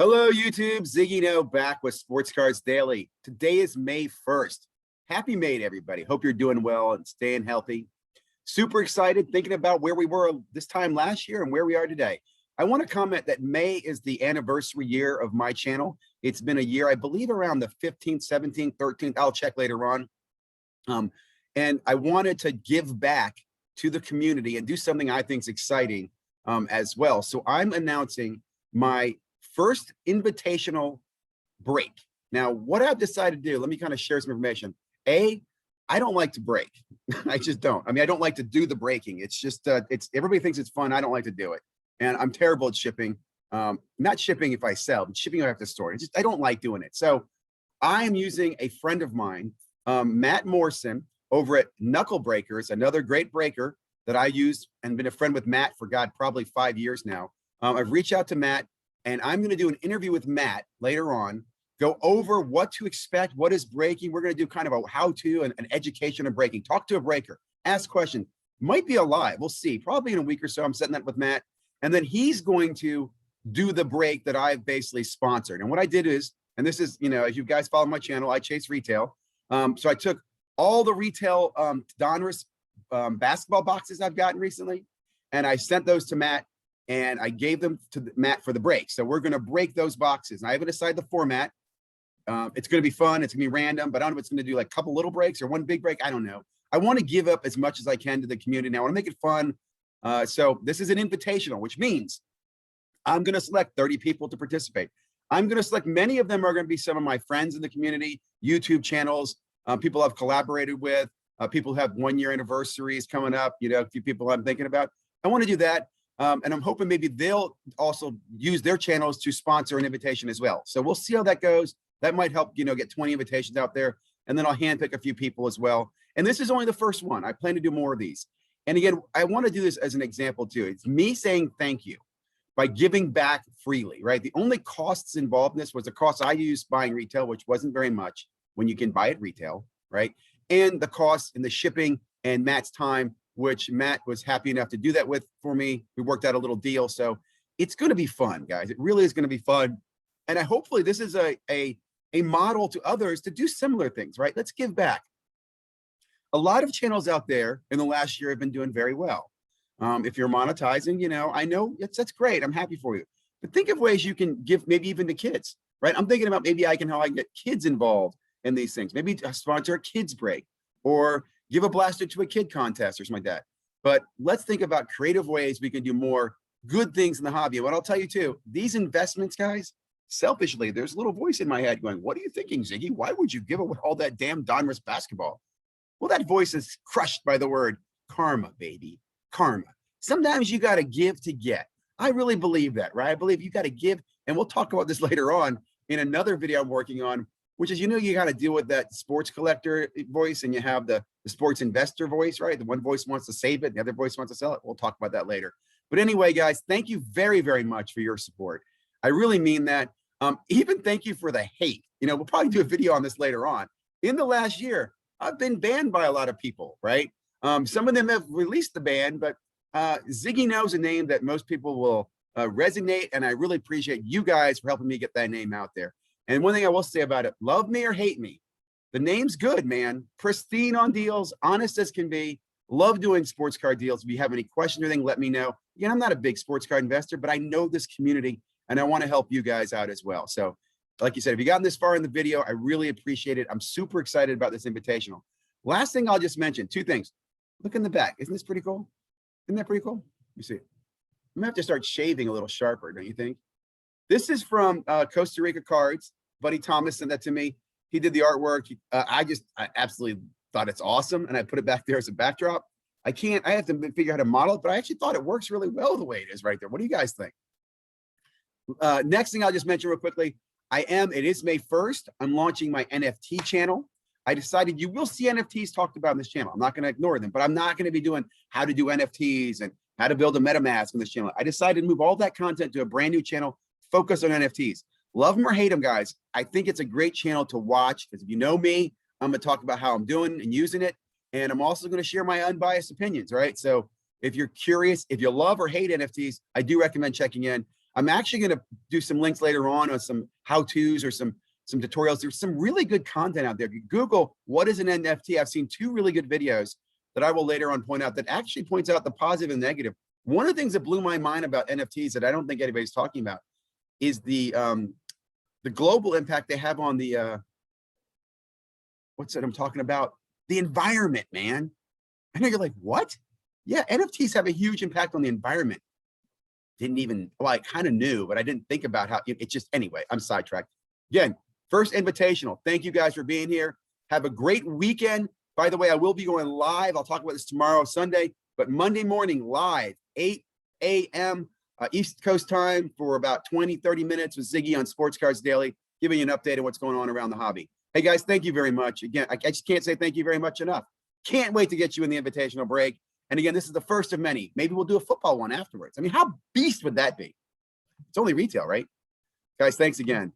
Hello, YouTube. ZiggyNo back with Sports Cards Daily. Today is May 1st. Happy May, everybody. Hope you're doing well and staying healthy. Super excited thinking about where we were this time last year and where we are today. I want to comment that May is the anniversary year of my channel. It's been a year, I believe, around the 15th, 17th, 13th. I'll check later on. And I wanted to give back to the community and do something I think is exciting as well. So I'm announcing my first invitational break. Now, what I've decided to do, let me kind of share some information. I don't like to break. I just don't. I mean, I don't like to do the breaking. It's just, everybody thinks it's fun. I don't like to do it. And I'm terrible at shipping. Not shipping if I sell, but shipping I have to store. I don't like doing it. So I am using a friend of mine, Matt Morrison, over at Knuckle Breakers, another great breaker that I use and been a friend with Matt for, God, probably 5 years now. I've reached out to Matt, and I'm going to do an interview with Matt later on, go over what to expect, what is breaking. We're going to do kind of a how-to and an education of breaking. Talk to a breaker, ask questions. Might be a live, we'll see. Probably in a week or so, I'm setting that with Matt. And then he's going to do the break that I've basically sponsored. And what I did is, and this is, if you guys follow my channel, I chase retail. So I took all the retail Donruss basketball boxes I've gotten recently, and I sent those to Matt. And I gave them to Matt for the break. So we're going to break those boxes. And I haven't decided the format. It's going to be fun. It's going to be random, but I don't know if it's going to do like a couple little breaks or one big break. I don't know. I want to give up as much as I can to the community. Now I want to make it fun. So this is an invitational, which means I'm going to select 30 people to participate. I'm going to select, many of them are going to be some of my friends in the community, YouTube channels, people I've collaborated with, people who have 1-year anniversaries coming up, a few people I'm thinking about. I want to do that. And I'm hoping maybe they'll also use their channels to sponsor an invitation as well. So we'll see how that goes. That might help, get 20 invitations out there. And then I'll handpick a few people as well. And this is only the first one. I plan to do more of these. And again, I want to do this as an example too. It's me saying thank you by giving back freely, right? The only costs involved in this was the cost I used buying retail, which wasn't very much when you can buy it retail, right? And the cost and the shipping and Matt's time, which Matt was happy enough to do that for me. We worked out a little deal. So it's going to be fun, guys. It really is going to be fun. And hopefully this is a model to others to do similar things, right? Let's give back. A lot of channels out there in the last year have been doing very well. If you're monetizing, I know that's great. I'm happy for you. But think of ways you can give, maybe even to kids, right? I'm thinking about maybe how I can get kids involved in these things. Maybe sponsor a kids break, or give a blaster to a kid contest or something like that. But let's think about creative ways we can do more good things in the hobby. And what I'll tell you too, these investments, guys, selfishly, there's a little voice in my head going, what are you thinking, Ziggy? Why would you give away all that damn Donruss basketball? Well, that voice is crushed by the word karma, baby, karma. Sometimes you got to give to get. I really believe that, right? I believe you got to give. And we'll talk about this later on in another video I'm working on, which is, you got to deal with that sports collector voice, and you have the sports investor voice, right? The one voice wants to save it, the other voice wants to sell it. We'll talk about that later. But anyway, guys, thank you very, very much for your support. I really mean that. Even thank you for the hate. We'll probably do a video on this later on. In the last year, I've been banned by a lot of people, right? Some of them have released the ban, but ZiggyNo is a name that most people will resonate, and I really appreciate you guys for helping me get that name out there. And one thing I will say about it, love me or hate me, the name's good, man. Pristine on deals, honest as can be. Love doing sports card deals. If you have any questions or anything, let me know. Again, I'm not a big sports card investor, but I know this community, and I want to help you guys out as well. So like you said, if you gotten this far in the video, I really appreciate it. I'm super excited about this invitational. Last thing I'll just mention, 2 things. Look in the back. Isn't this pretty cool? Isn't that pretty cool? Let me see. I'm gonna have to start shaving a little sharper, don't you think? This is from Costa Rica Cards. Buddy Thomas sent that to me. He did the artwork. I absolutely thought it's awesome. And I put it back there as a backdrop. I have to figure out how to model it, but I actually thought it works really well the way it is right there. What do you guys think? Next thing I'll just mention real quickly. It is May 1st. I'm launching my NFT channel. I decided you will see NFTs talked about on this channel. I'm not going to ignore them, but I'm not going to be doing how to do NFTs and how to build a MetaMask on this channel. I decided to move all that content to a brand new channel, focus on NFTs. Love them or hate them, guys. I think it's a great channel to watch, because if you know me, I'm going to talk about how I'm doing and using it. And I'm also going to share my unbiased opinions, right? So if you're curious, if you love or hate NFTs, I do recommend checking in. I'm actually going to do some links later on some how-tos or some tutorials. There's some really good content out there. If you Google what is an NFT, I've seen 2 really good videos that I will later on point out that actually points out the positive and negative. One of the things that blew my mind about NFTs that I don't think anybody's talking about is the global impact they have on the what's that I'm talking about? The environment, man. I know you're like, what? Yeah, NFTs have a huge impact on the environment. Didn't even, well, I kind of knew, but I didn't think about how it just, anyway, I'm sidetracked. Again, first Invitational. Thank you guys for being here. Have a great weekend. By the way, I will be going live. I'll talk about this tomorrow, Sunday, but Monday morning live, 8 a.m. East Coast time for about 20, 30 minutes with Ziggy on Sports Cards Daily, giving you an update on what's going on around the hobby. Hey guys, thank you very much. Again, I just can't say thank you very much enough. Can't wait to get you in the Invitational break. And again, this is the first of many. Maybe we'll do a football one afterwards. I mean, how beast would that be? It's only retail, right? Guys, thanks again.